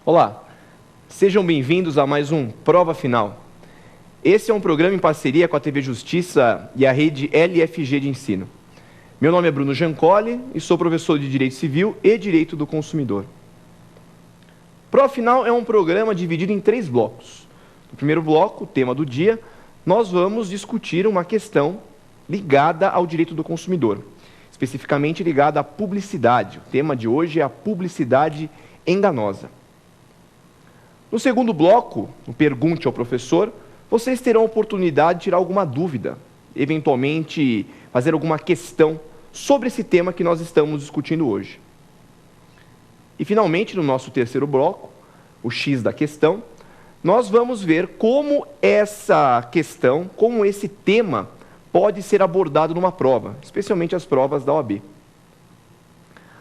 Olá, sejam bem-vindos a mais um Prova Final. Esse é um programa em parceria com a TV Justiça e a rede LFG de ensino. Meu nome é Bruno Giancoli e sou professor de Direito Civil e Direito do Consumidor. Prova Final é um programa dividido em 3 blocos. No primeiro bloco, o tema do dia, nós vamos discutir uma questão ligada ao direito do consumidor, especificamente ligada à publicidade. O tema de hoje é a publicidade enganosa. No segundo bloco, no Pergunte ao Professor, vocês terão a oportunidade de tirar alguma dúvida, eventualmente fazer alguma questão sobre esse tema que nós estamos discutindo hoje. E, finalmente, no nosso terceiro bloco, o X da questão, nós vamos ver como essa questão, como esse tema pode ser abordado numa prova, especialmente as provas da OAB.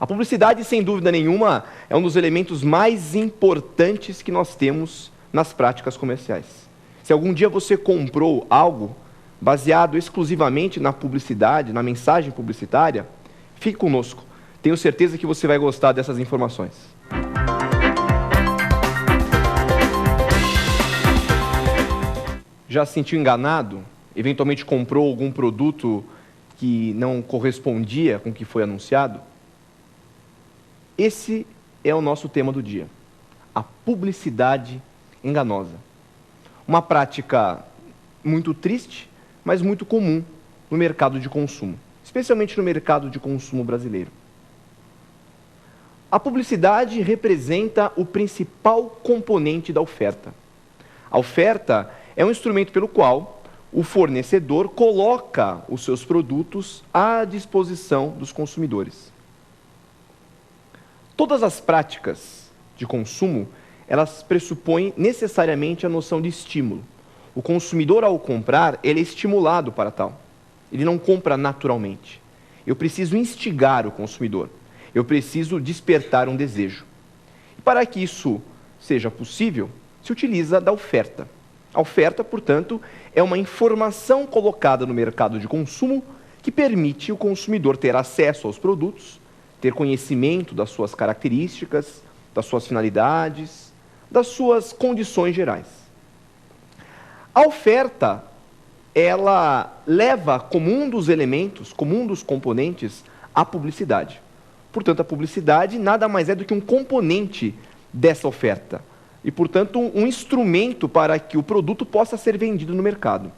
A publicidade, sem dúvida nenhuma, é um dos elementos mais importantes que nós temos nas práticas comerciais. Se algum dia você comprou algo baseado exclusivamente na publicidade, na mensagem publicitária, fique conosco. Tenho certeza que você vai gostar dessas informações. Já se sentiu enganado? Eventualmente comprou algum produto que não correspondia com o que foi anunciado? Esse é o nosso tema do dia, a publicidade enganosa. Uma prática muito triste, mas muito comum no mercado de consumo, especialmente no mercado de consumo brasileiro. A publicidade representa o principal componente da oferta. A oferta é um instrumento pelo qual o fornecedor coloca os seus produtos à disposição dos consumidores. Todas as práticas de consumo, elas pressupõem necessariamente a noção de estímulo. O consumidor, ao comprar, ele é estimulado para tal. Ele não compra naturalmente. Eu preciso instigar o consumidor. Eu preciso despertar um desejo. E para que isso seja possível, se utiliza da oferta. A oferta, portanto, é uma informação colocada no mercado de consumo que permite o consumidor ter acesso aos produtos, ter conhecimento das suas características, das suas finalidades, das suas condições gerais. A oferta, ela leva como um dos elementos, como um dos componentes, a publicidade. Portanto, a publicidade nada mais é do que um componente dessa oferta e, portanto, um instrumento para que o produto possa ser vendido no mercado.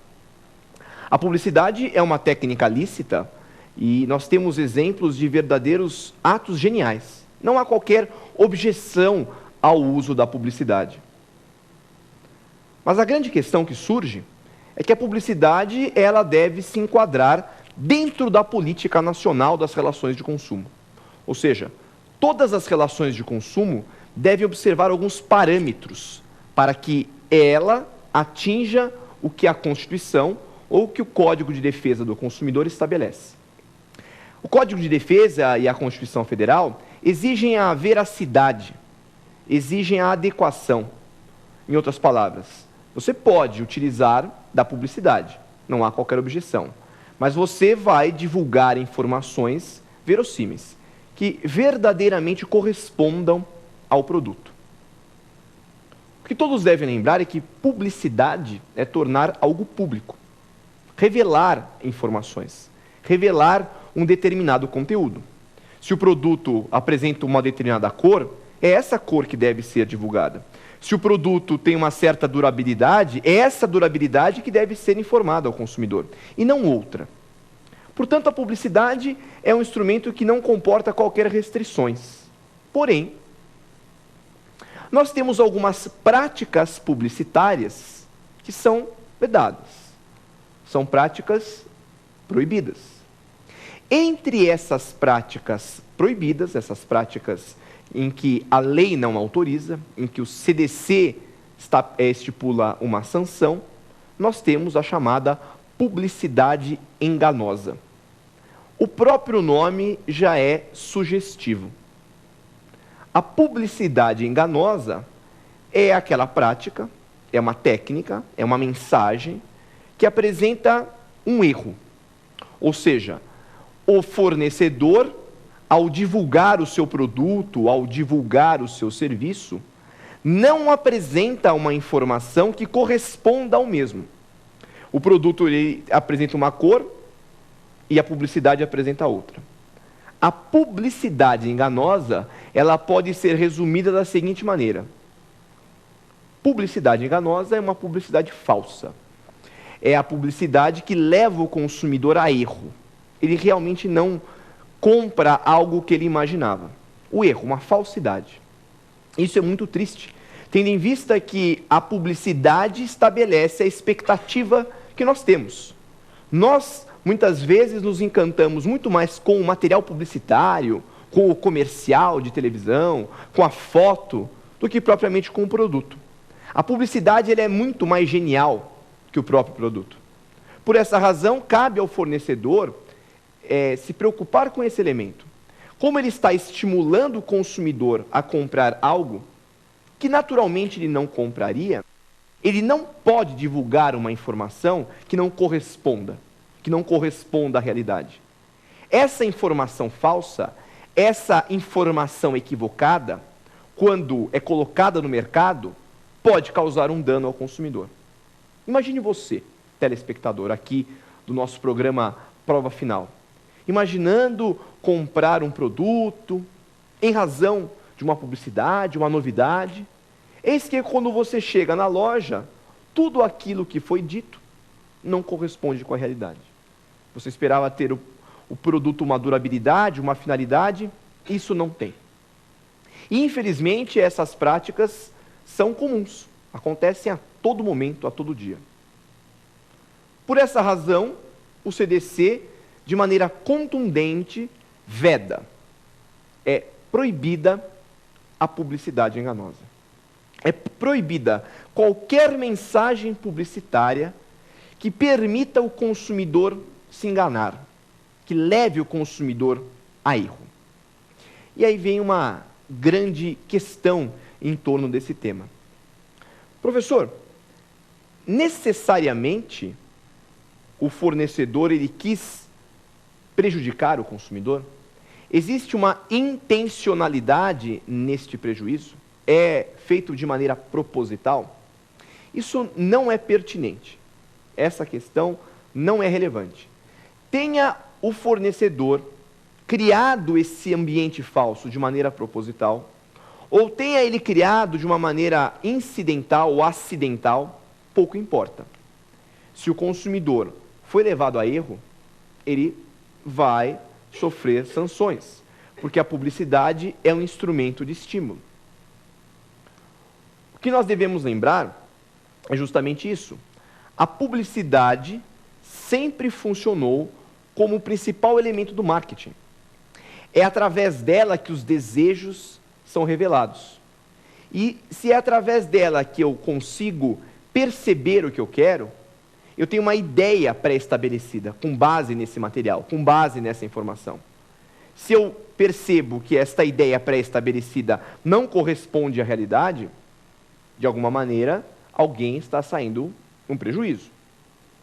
A publicidade é uma técnica lícita e nós temos exemplos de verdadeiros atos geniais. Não há qualquer objeção ao uso da publicidade. Mas a grande questão que surge é que a publicidade ela deve se enquadrar dentro da política nacional das relações de consumo. Ou seja, todas as relações de consumo devem observar alguns parâmetros para que ela atinja o que a Constituição ou o que o Código de Defesa do Consumidor estabelece. O Código de Defesa e a Constituição Federal exigem a veracidade, exigem a adequação. Em outras palavras, você pode utilizar da publicidade, não há qualquer objeção, mas você vai divulgar informações verossímeis, que verdadeiramente correspondam ao produto. O que todos devem lembrar é que publicidade é tornar algo público, revelar informações, revelar um determinado conteúdo. Se o produto apresenta uma determinada cor, é essa cor que deve ser divulgada. Se o produto tem uma certa durabilidade, é essa durabilidade que deve ser informada ao consumidor, e não outra. Portanto, a publicidade é um instrumento que não comporta qualquer restrições. Porém, nós temos algumas práticas publicitárias que são vedadas. São práticas proibidas. Entre essas práticas proibidas, essas práticas em que a lei não autoriza, em que o CDC estipula uma sanção, nós temos a chamada publicidade enganosa. O próprio nome já é sugestivo. A publicidade enganosa é aquela prática, é uma técnica, é uma mensagem que apresenta um erro. Ou seja, o fornecedor, ao divulgar o seu produto, ao divulgar o seu serviço, não apresenta uma informação que corresponda ao mesmo. O produto ele apresenta uma cor e a publicidade apresenta outra. A publicidade enganosa, ela pode ser resumida da seguinte maneira: publicidade enganosa é uma publicidade falsa. É a publicidade que leva o consumidor a erro. Ele realmente não compra algo que ele imaginava. O erro, uma falsidade. Isso é muito triste, tendo em vista que a publicidade estabelece a expectativa que nós temos. Nós, muitas vezes, nos encantamos muito mais com o material publicitário, com o comercial de televisão, com a foto, do que propriamente com o produto. A publicidade ela é muito mais genial que o próprio produto. Por essa razão, cabe ao fornecedor se preocupar com esse elemento. Como ele está estimulando o consumidor a comprar algo que naturalmente ele não compraria, ele não pode divulgar uma informação que não corresponda à realidade. Essa informação falsa, essa informação equivocada, quando é colocada no mercado, pode causar um dano ao consumidor. Imagine você, telespectador, aqui do nosso programa Prova Final, imaginando comprar um produto em razão de uma publicidade, uma novidade. Eis que quando você chega na loja, tudo aquilo que foi dito não corresponde com a realidade. Você esperava ter o produto uma durabilidade, uma finalidade, isso não tem. E, infelizmente, essas práticas são comuns, acontecem a todo momento, a todo dia. Por essa razão, o CDC, de maneira contundente, veda, é proibida a publicidade enganosa. É proibida qualquer mensagem publicitária que permita o consumidor se enganar, que leve o consumidor a erro. E aí vem uma grande questão em torno desse tema. Professor, necessariamente o fornecedor ele quis prejudicar o consumidor? Existe uma intencionalidade neste prejuízo? É feito de maneira proposital? Isso não é pertinente. Essa questão não é relevante. Tenha o fornecedor criado esse ambiente falso de maneira proposital, ou tenha ele criado de uma maneira incidental ou acidental, pouco importa. Se o consumidor foi levado a erro, ele vai sofrer sanções, porque a publicidade é um instrumento de estímulo. O que nós devemos lembrar é justamente isso. A publicidade sempre funcionou como o principal elemento do marketing. É através dela que os desejos são revelados. E se é através dela que eu consigo perceber o que eu quero, eu tenho uma ideia pré-estabelecida, com base nesse material, com base nessa informação. Se eu percebo que esta ideia pré-estabelecida não corresponde à realidade, de alguma maneira, alguém está saindo um prejuízo.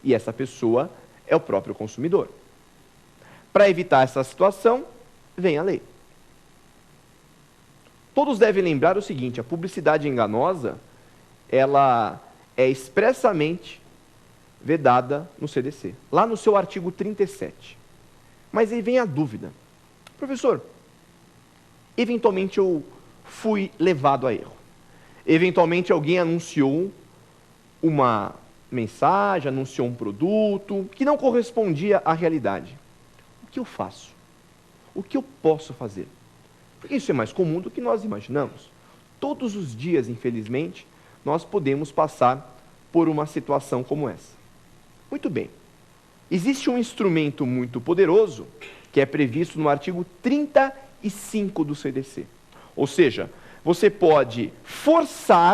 E essa pessoa é o próprio consumidor. Para evitar essa situação, vem a lei. Todos devem lembrar o seguinte: a publicidade enganosa, ela é expressamente vedada no CDC, lá no seu artigo 37. Mas aí vem a dúvida. Professor, eventualmente eu fui levado a erro. Eventualmente alguém anunciou uma mensagem, anunciou um produto que não correspondia à realidade. O que eu faço? O que eu posso fazer? Porque isso é mais comum do que nós imaginamos. Todos os dias, infelizmente, nós podemos passar por uma situação como essa. Muito bem. Existe um instrumento muito poderoso que é previsto no artigo 35 do CDC. Ou seja, você pode forçar